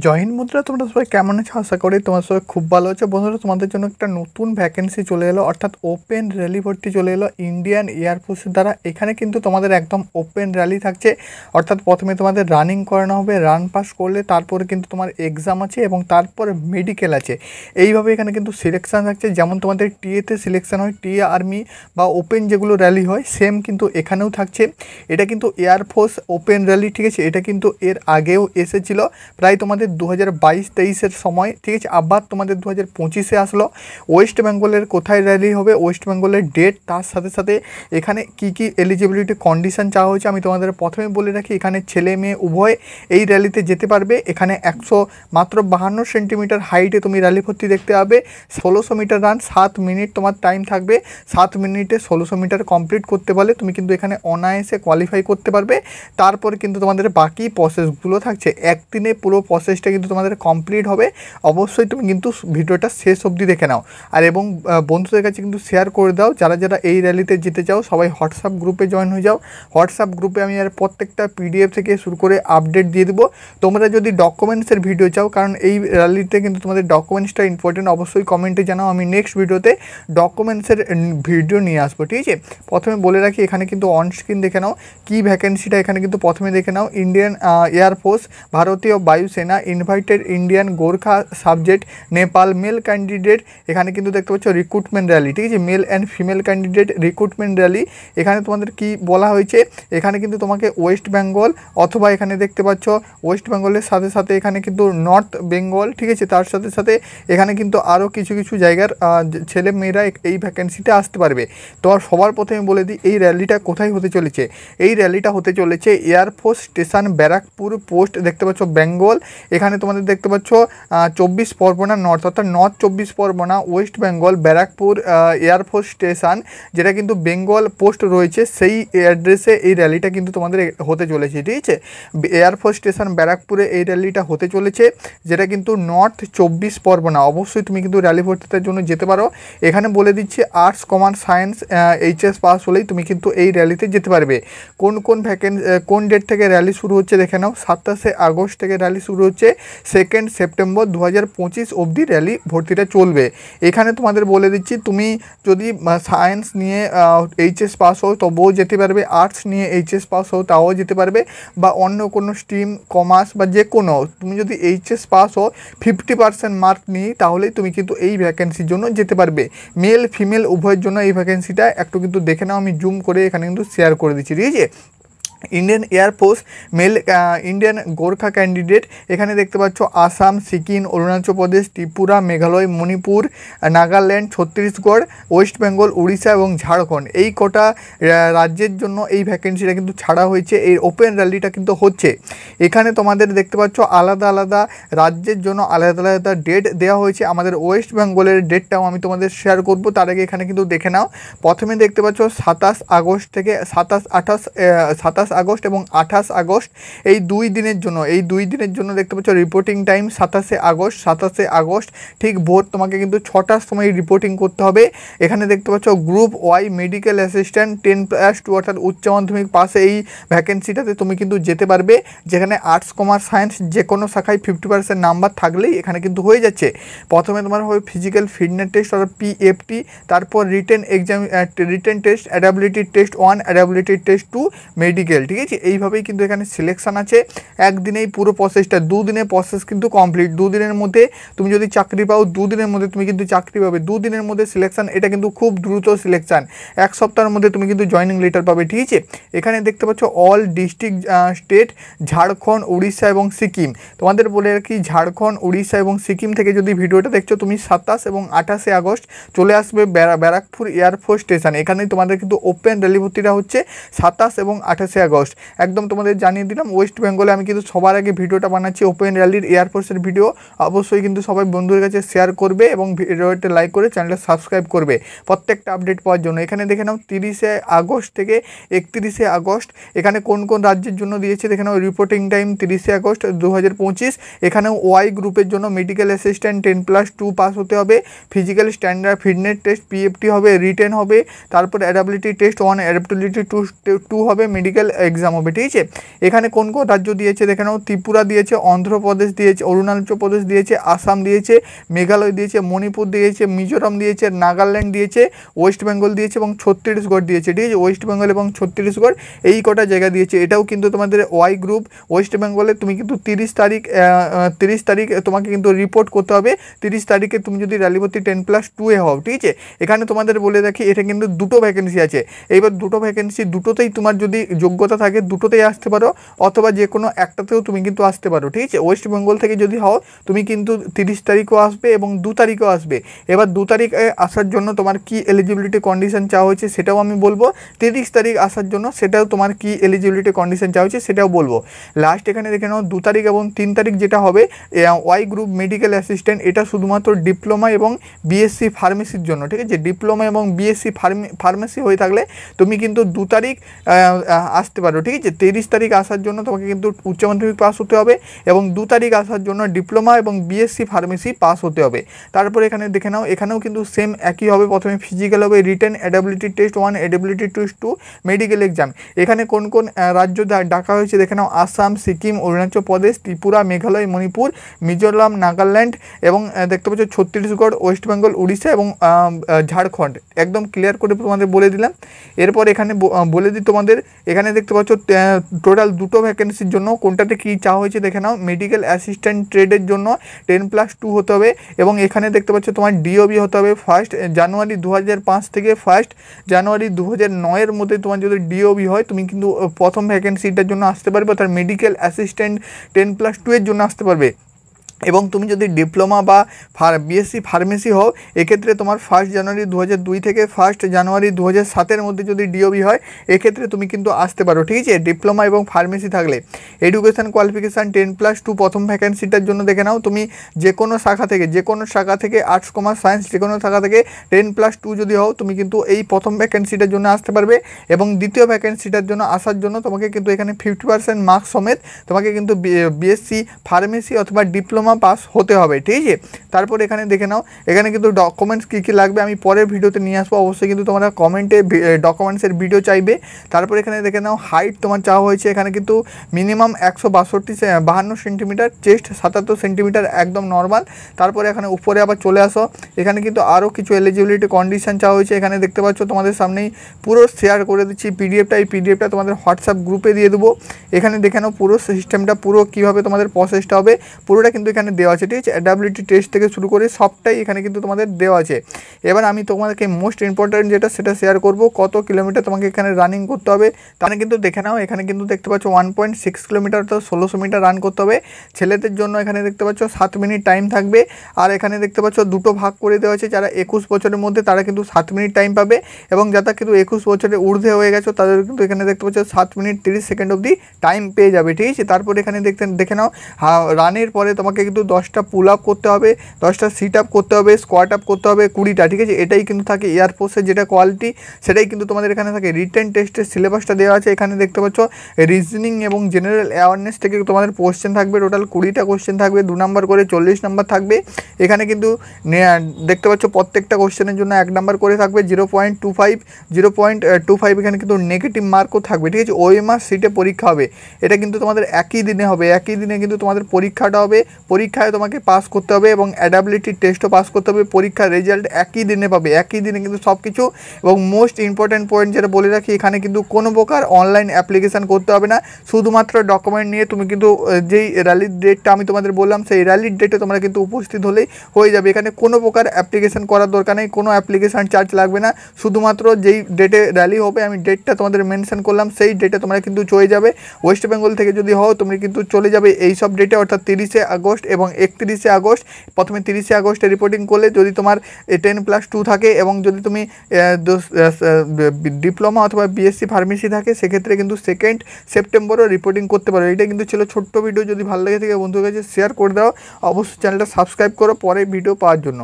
জয় হিন্দ বন্ধুরা, তোমরা সবাই কেমন আছো? আশা করি তোমার সবাই খুব ভালো আছো। বন্ধুরা, তোমাদের জন্য একটা নতুন ভ্যাকেন্সি চলে এলো, অর্থাৎ ওপেন র্যালি ভর্তি চলে এলো ইন্ডিয়ান এয়ারফোর্সের দ্বারা। এখানে কিন্তু তোমাদের একদম ওপেন র্যালি থাকছে, অর্থাৎ প্রথমে তোমাদের রানিং করানো হবে, রান পাস করলে তারপরে কিন্তু তোমার এক্সাম আছে এবং তারপরে মেডিকেল আছে। এইভাবে এখানে কিন্তু সিলেকশান থাকছে, যেমন তোমাদের টিএতে সিলেকশান হয়, টিএ আর্মি বা ওপেন যেগুলো র্যালি হয় সেম কিন্তু এখানেও থাকছে। এটা কিন্তু এয়ারফোর্স ওপেন র্যালি, ঠিক আছে। এটা কিন্তু এর আগেও এসেছিল প্রায় তোমাদের 2022-23-এর সময়, ঠিক আছে। আবার তোমাদের 2025-এ আসলো। ওয়েস্ট বেঙ্গলের কোথায় র্যালি হবে, ওয়েস্ট বেঙ্গলের ডেট, তার সাথে সাথে এখানে কি কি এলিজিবিলিটি কন্ডিশন চাওয়া হয়েছে আমি তোমাদের প্রথমে বলে রাখি। এখানে ছেলে মেয়ে উভয় এই র্যালিতে যেতে পারবে। এখানে মাত্র 52 সেন্টিমিটার হাইটে তুমি র্যালি ভর্তি দেখতে পাবে। 1600 মিটার রান, 7 মিনিট তোমার টাইম থাকবে। 7 মিনিটে 1600 মিটার কমপ্লিট করতে পারলে তুমি কিন্তু এখানে অনায়াসে কোয়ালিফাই করতে পারবে। তারপরে কিন্তু তোমাদের বাকি প্রসেসগুলো থাকছে, একদিনে পুরো প্রসেসটা কিন্তু তোমাদের কমপ্লিট হবে। অবশ্যই তুমি কিন্তু ভিডিওটা শেষ অবধি দেখে নাও আর এবং বন্ধুদের কাছে কিন্তু শেয়ার করে দাও। যারা যারা এই র্যালিতে যেতে চাও সবাই হোয়াটসঅ্যাপ গ্রুপে জয়েন হয়ে যাও। হোয়াটসঅ্যাপ গ্রুপে আমি আর প্রত্যেকটা পিডিএফ থেকে শুরু করে আপডেট দিয়ে দেবো। তোমরা যদি ডকুমেন্টসের ভিডিও চাও, কারণ এই র্যালিতে কিন্তু তোমাদের ডকুমেন্টসটা ইম্পর্টেন্ট, অবশ্যই কমেন্টে জানাও। আমি নেক্সট ভিডিওতে ডকুমেন্টসের ভিডিও নিয়ে আসবো, ঠিক আছে। প্রথমে বলে রাখি, এখানে কিন্তু অন স্ক্রিন দেখে নাও কী ভ্যাকেন্সিটা। এখানে কিন্তু প্রথমে দেখে নাও, ইন্ডিয়ান এয়ারফোর্স, ভারতীয় বায়ুসেনা, invited Indian Gorkha subject, Nepal, male candidate. এখানে কিন্তু দেখতে পাচ্ছ রিক্রুটমেন্ট র্যালি, ঠিক আছে, male and female candidate recruitment rally. এখানে তোমাদের কি বলা হয়েছে, এখানে কিন্তু তোমাকে ওয়েস্ট বেঙ্গল অথবা এখানে দেখতে পাচ্ছ ওয়েস্ট বেঙ্গলের সাথে সাথে এখানে কিন্তু নর্থ বেঙ্গল, ঠিক আছে, তার সাথে সাথে এখানে কিন্তু আরও কিছু কিছু জায়গার ছেলে মেয়েরা এই ভ্যাকেন্সিতে আসতে পারবে। তো সবার প্রথমে বলে দিই এই র্যালিটা কোথায় হতে চলেছে। এই র্যালিটা হতে চলেছে এয়ারফোর্স স্টেশন ব্যারাকপুর পোস্ট, দেখতে পাচ্ছ বেঙ্গল। এখানে তোমাদের দেখতে পাচ্ছ 24 পরগনা নর্থ, অর্থাৎ north 24 Pargana, West Bengal, Barrackpore air force station, যেটা কিন্তু বেঙ্গল পোস্ট রয়েছে, সেই অ্যাড্রেসে এই র্যালিটা কিন্তু তোমাদের হতে চলেছে, ঠিক আছে। এয়ারফোর্স স্টেশন ব্যারাকপুরে এই র্যালিটা হতে চলেছে, যেটা কিন্তু নর্থ 24 পরগনা। অবশ্যই তুমি কিন্তু র্যালি ভর্তিটার জন্য যেতে পারো। এখানে বলে দিচ্ছি arts, commerce, science, HS pass হলেই তুমি কিন্তু এই র্যালিতে যেতে পারবে। কোন ডেট থেকে র্যালি শুরু হচ্ছে দেখে নাও। 27 আগস্ট থেকে র্যালি শুরু হচ্ছে, 2 সেপ্টেম্বর 2025 অবধি র্যালি ভর্তিটা চলবে। এখানে তোমাদের বলে দিচ্ছি, তুমি যদি সায়েন্স নিয়ে এইচএস পাস হও তবুও যেতে পারবে, আর্টস নিয়ে এইচএস পাস হও তাও যেতে পারবে, বা অন্য কোনো স্ট্রিম, কমার্স বা যে কোনো, তুমি যদি এইচএস পাস হও 50% মার্ক নিয়ে, তাহলেই তুমি কিন্তু এই ভ্যাকেন্সির জন্য যেতে পারবে। মেল ফিমেল উভয়ের জন্য এই ভ্যাকেন্সিটা একটু কিন্তু দেখে নাও। আমি জুম করে এখানে কিন্তু শেয়ার করে দিচ্ছি, ঠিক আছে। Indian air force mail Indian Gorkha candidate, এখানে দেখতে পাচ্ছ আসাম, সিকিম, অরুণাচল প্রদেশ, ত্রিপুরা, মেঘালয়, মণিপুর, নাগাল্যান্ড, ছত্তিশগড়, ওয়েস্ট বেঙ্গল, উড়িষ্যা এবং ঝাড়খণ্ড, এই কটা রাজ্যের জন্য এই ভ্যাকেন্সিটা কিন্তু ছাড়া হয়েছে। এই ওপেন র্যালিটা কিন্তু হচ্ছে। এখানে তোমাদের দেখতে পাচ্ছ আলাদা আলাদা রাজ্যের জন্য আলাদা আলাদা ডেট দেওয়া হয়েছে। আমাদের ওয়েস্ট বেঙ্গলের ডেটটাও আমি তোমাদের শেয়ার করব, তার আগে এখানে কিন্তু দেখে নাও। প্রথমে দেখতে পাচ্ছ 27 আগস্ট থেকে 27 আগস্ট এবং 28 আগস্ট, এই দুই দিনের জন্য দেখতে পাচ্ছ রিপোর্টিং টাইম 27 আগস্ট ঠিক ভোর তোমাকে কিন্তু 6টার সময় রিপোর্টিং করতে হবে। এখানে দেখতে পাচ্ছ গ্রুপ ওয়াই মেডিকেল অ্যাসিস্ট্যান্ট 10+2, অর্থাৎ উচ্চ মাধ্যমিক পাশে এই ভ্যাকেন্সিটাতে তুমি কিন্তু যেতে পারবে, যেখানে আর্টস, কমার্স, সায়েন্স যে কোনো শাখায় 50% নাম্বার থাকলেই এখানে কিন্তু হয়ে যাচ্ছে। প্রথমে তোমার হবে ফিজিক্যাল ফিটনেস টেস্ট অর্থাৎ পিএফটি, তারপর written test, adaptability test 1, adaptability test 2, medical, ঠিক আছে। এইভাবেই কিন্তু এখানে সিলেকশান আছে। একদিনেই পুরো প্রসেসটা, দুদিনের প্রসেস কিন্তু কমপ্লিট। দুদিনের মধ্যে তুমি যদি চাকরি পাও, দুদিনের মধ্যে তুমি কিন্তু চাকরি পাবে। দুদিনের মধ্যে সিলেকশান, এটা কিন্তু খুব দ্রুত সিলেকশান। এক সপ্তাহের মধ্যে তুমি কিন্তু জয়েনিং লেটার পাবে, ঠিক আছে। এখানে দেখতে পাচ্ছ all district state, Jharkhand, Orissa এবং সিকিম। তোমাদের বলে রাখি, ঝাড়খণ্ড, উড়িষ্যা এবং সিকিম থেকে যদি ভিডিওটা দেখছো তুমি, 27 এবং 28 আগস্ট চলে আসবে ব্যারাকপুর এয়ারফোর্স স্টেশন। এখানেই তোমাদের কিন্তু ওপেন র্যালি ভর্তিটা হচ্ছে 27 এবং 28 আগস্ট। একদম তোমাদের জানিয়ে দিলাম। ওয়েস্ট বেঙ্গলে আমি কিন্তু সবার আগে ভিডিওটা বানাচ্ছি, ওপেন র্যালির এয়ারফোর্সের ভিডিও। অবশ্যই কিন্তু সবাই বন্ধুদের কাছে শেয়ার করবে এবং ভিডিওটা লাইক করে চ্যানেলটা সাবস্ক্রাইব করবে প্রত্যেকটা আপডেট পাওয়ার জন্য। এখানে দেখে নাও 30 আগস্ট থেকে 31 আগস্ট এখানে কোন কোন রাজ্যের জন্য দিয়েছে দেখে নাও। Reporting time 30 August 2025। এখানেও ওয়াই গ্রুপের জন্য মেডিকেল অ্যাসিস্ট্যান্ট 10+2 পাস হতে হবে, physical standard fitness test PFT হবে, রিটেন হবে, তারপর অ্যাডাবিলিটি টেস্ট 1, অ্যাডাপ্টিবিলিটি 2 হবে, মেডিকেল এক্সাম হবে, ঠিক আছে। এখানে কোন কোন রাজ্য দিয়েছে দেখে নাও, ত্রিপুরা দিয়েছে, অন্ধ্রপ্রদেশ দিয়েছে, অরুণাচল প্রদেশ দিয়েছে, আসাম দিয়েছে, মেঘালয় দিয়েছে, মণিপুর দিয়েছে, মিজোরাম দিয়েছে, নাগাল্যান্ড দিয়েছে, ওয়েস্ট বেঙ্গল দিয়েছে এবং ছত্তিশগড় দিয়েছে, ঠিক আছে। ওয়েস্ট বেঙ্গল এবং ছত্তিশগড় এই কটা জায়গা দিয়েছে। এটাও কিন্তু তোমাদের ওয়াই গ্রুপ। ওয়েস্ট বেঙ্গলে তুমি কিন্তু 30 তারিখ তোমাকে কিন্তু রিপোর্ট করতে হবে। 30 তারিখে তুমি যদি র্যালি ভর্তি 10+2 হও, ঠিক আছে। এখানে তোমাদের বলে রাখি এটা কিন্তু দুটো ভ্যাকেন্সি আছে। এইবার দুটো ভ্যাকেন্সি, দুটোতেই তোমার যদি যোগ্যতা থাকে দুটোতেই আসতে পারো, অথবা যে কোনো একটাতেও তুমি কিন্তু আসতে পারো, ঠিক আছে। ওয়েস্ট বেঙ্গল থেকে যদি হও তুমি কিন্তু 30 তারিখও আসবে এবং 2 তারিখও আসবে। এবার 2 তারিখে আসার জন্য তোমার কি এলিজিবিলিটি কন্ডিশন চাওয়া হয়েছে সেটাও আমি বলবো। 30 তারিখ আসার জন্য সেটাও তোমার কি এলিজিবিলিটি কন্ডিশন চাওয়া হয়েছে সেটাও বলবো। লাস্ট এখানে দেখে নাও 2 তারিখ এবং 3 তারিখ যেটা হবে ওয়াই গ্রুপ মেডিকেল অ্যাসিস্ট্যান্ট, এটা শুধুমাত্র ডিপ্লোমা এবং বিএসসি ফার্মেসির জন্য, ঠিক আছে। ডিপ্লোমা এবং বিএসসি ফার্মেসি হয়ে থাকলে তুমি কিন্তু 2 তারিখ আসতে পারো, ঠিক আছে। 30 তারিখ আসার জন্য তোমাকে কিন্তু উচ্চ মাধ্যমিক পাস হতে হবে এবং 2 তারিখ আসার জন্য ডিপ্লোমা এবং বিএসসি ফার্মেসি পাস হতে হবে। তারপর এখানে দেখে নাও, এখানেও কিন্তু সেম একই হবে। প্রথমে ফিজিক্যাল হবে, written, adaptability test 1, adaptability test 2, medical exam. এখানে কোন কোন রাজ্য ডাকা হয়েছে দেখে নাও, আসাম, সিকিম, অরুণাচল প্রদেশ, ত্রিপুরা, মেঘালয়, মণিপুর, মিজোরাম, নাগাল্যান্ড এবং দেখতে পাচ্ছ ছত্তিশগড়, ওয়েস্ট বেঙ্গল, উড়িষ্যা এবং ঝাড়খণ্ড। একদম ক্লিয়ার করে তোমাদের বলে দিলাম। এরপর এখানে বলে দিই তোমাদের, এখানে দেখতে পাচ্ছ টোটাল দুটো ভ্যাকেন্সির জন্য কোনটাতে কী চাওয়া হয়েছে দেখে নাও। মেডিকেল অ্যাসিস্ট্যান্ট ট্রেডের জন্য 10+2 হতে হবে এবং এখানে দেখতে পাচ্ছ তোমার ডিওবি হতে হবে 1 জানুয়ারি 2005 থেকে 1 জানুয়ারি 2009 মধ্যে তোমার যদি ডিওবি হয় তুমি কিন্তু প্রথম ভ্যাকেন্সিটার জন্য আসতে পারবে, অর্থাৎ মেডিকেল অ্যাসিস্ট্যান্ট 10+2 এর জন্য আসতে পারবে। এবং তুমি যদি ডিপ্লোমা বা বিএসসি ফার্মেসি হও এক্ষেত্রে তোমার 1 জানুয়ারি 2002 থেকে 1 জানুয়ারি 2007 মধ্যে যদি ডিওবি হয় এক্ষেত্রে তুমি কিন্তু আসতে পারো, ঠিক আছে, ডিপ্লোমা এবং ফার্মেসি থাকলে। এডুকেশান কোয়ালিফিকেশান 10+2 প্রথম ভ্যাকেন্সিটার জন্য দেখে নাও, তুমি যে কোনো শাখা থেকে আর্টস, কমার্স, সায়েন্স যে কোনো শাখা থেকে 10+2 যদি হও তুমি কিন্তু এই প্রথম ভ্যাকেন্সিটার জন্য আসতে পারবে। এবং দ্বিতীয় ভ্যাকেন্সিটার জন্য আসার জন্য তোমাকে কিন্তু এখানে 50% মার্কস সমেত তোমাকে কিন্তু বিএসসি ফার্মেসি অথবা ডিপ্লোমা পাস হতে হবে, ঠিক আছে। তারপর এখানে দেখে নাও, এখানে কিন্তু ডকুমেন্টস কী কী লাগবে আমি পরের ভিডিওতে নিয়ে আসবো। অবশ্যই কিন্তু তোমরা কমেন্টে ডকুমেন্টসের ভিডিও চাইবে। তারপর এখানে দেখে নাও হাইট তোমার চাওয়া হয়েছে, এখানে কিন্তু মিনিমাম 152 সেন্টিমিটার, চেস্ট 77 সেন্টিমিটার একদম নর্মাল। তারপরে এখানে উপরে আবার চলে আসো, এখানে কিন্তু আরও কিছু এলিজিবিলিটি কন্ডিশন চাওয়া হয়েছে। এখানে দেখতে পাচ্ছ তোমাদের সামনেই পুরো শেয়ার করে দিচ্ছি পিডিএফটা। এই পিডিএফটা তোমাদের হোয়াটসঅ্যাপ গ্রুপে দিয়ে দেবো। এখানে দেখে নাও পুরো সিস্টেমটা, পুরো কীভাবে তোমাদের প্রসেসটা হবে পুরোটা কিন্তু এখানে দেওয়া আছে, ঠিক আছে। অ্যাডাবিলিটি টেস্ট থেকে শুরু করে সবটাই এখানে কিন্তু তোমাদের দেওয়া আছে। এবার আমি তোমাদেরকে মোস্ট ইম্পর্ট্যান্ট যেটা সেটা শেয়ার করব, কত কিলোমিটার তোমাকে এখানে রানিং করতে হবে। তাহলে কিন্তু দেখে নাও, এখানে কিন্তু দেখতে পাচ্ছ 1.6 কিলোমিটার তো 1600 মিটার রান করতে হবে। ছেলেদের জন্য এখানে দেখতে পাচ্ছ 7 মিনিট টাইম থাকবে। আর এখানে দেখতে পাচ্ছ দুটো ভাগ করে দেওয়া আছে, যারা 21 বছরের মধ্যে তারা কিন্তু 7 মিনিট টাইম পাবে এবং যারা কিন্তু 21 বছরের ঊর্ধ্বে হয়ে গেছে তাদের কিন্তু এখানে দেখতে পাচ্ছ 7 মিনিট 30 সেকেন্ড অবধি টাইম পেয়ে যাবে, ঠিক আছে। তারপর এখানে দেখে নাও রানের পরে তোমাকে কিন্তু 10টা পুল আপ করতে হবে, 10টা সিট আপ করতে হবে, স্কোয়াট আপ করতে হবে 20টা, ঠিক আছে। এটাই কিন্তু থাকে এয়ারফোর্সের যেটা কোয়ালিটি সেটাই কিন্তু তোমাদের এখানে থাকে। রিটেন টেস্টের সিলেবাসটা দেওয়া আছে, এখানে দেখতে পাচ্ছ রিজনিং এবং জেনারেল অ্যাওয়ারনেস থেকে তোমাদের কোশ্চেন থাকবে, টোটাল 20টা কোশ্চেন থাকবে, 2 নাম্বার করে 40 নাম্বার থাকবে। এখানে কিন্তু দেখতে পাচ্ছ প্রত্যেকটা কোশ্চেনের জন্য 1 নাম্বার করে থাকবে, 0.25 এখানে কিন্তু নেগেটিভ মার্কও থাকবে, ঠিক আছে। ওএমআর সিটে পরীক্ষা হবে, এটা কিন্তু তোমাদের একই দিনে হবে, একই দিনে কিন্তু তোমাদের পরীক্ষাটা হবে। পরীক্ষায় তোমাকে পাস করতে হবে এবং অ্যাডাবিলিটি টেস্টও পাস করতে হবে। পরীক্ষার রেজাল্ট একই দিনে পাবে, একই দিনে কিন্তু সব কিছু। এবং মোস্ট ইম্পর্ট্যান্ট পয়েন্ট যেটা বলে রাখি, এখানে কিন্তু কোনো প্রকার অনলাইন অ্যাপ্লিকেশান করতে হবে না, শুধুমাত্র ডকুমেন্ট নিয়ে তুমি কিন্তু যেই র্যালির ডেটটা আমি তোমাদের বললাম সেই র্যালির ডেটে তোমরা কিন্তু উপস্থিত হলেই হয়ে যাবে। এখানে কোনো প্রকার অ্যাপ্লিকেশান করার দরকার নেই, কোনো অ্যাপ্লিকেশান চার্জ লাগবে না। শুধুমাত্র যেই ডেটে র্যালি হবে আমি ডেটটা তোমাদের মেনশন করলাম সেই ডেটে তোমরা কিন্তু চলে যাবে। ওয়েস্ট বেঙ্গল থেকে যদি হও তুমি কিন্তু চলে যাবে এই সব ডেটে, অর্থাৎ 30শে আগস্ট এবং 31শে আগস্ট। প্রথমে 30শে আগস্টে রিপোর্টিং করলে যদি তোমার 10+2 থাকে এবং যদি তুমি ডিপ্লোমা অথবা বিএসসি ফার্মেসি থাকে সেক্ষেত্রে কিন্তু 2 সেপ্টেম্বরও রিপোর্টিং করতে পারো। এটা কিন্তু ছিল ছোট্ট ভিডিও, যদি ভালো লেগে থাকে বন্ধুদের কাছে শেয়ার করে দাও, অবশ্যই চ্যানেলটা সাবস্ক্রাইব করো পরে ভিডিও পাওয়ার জন্য।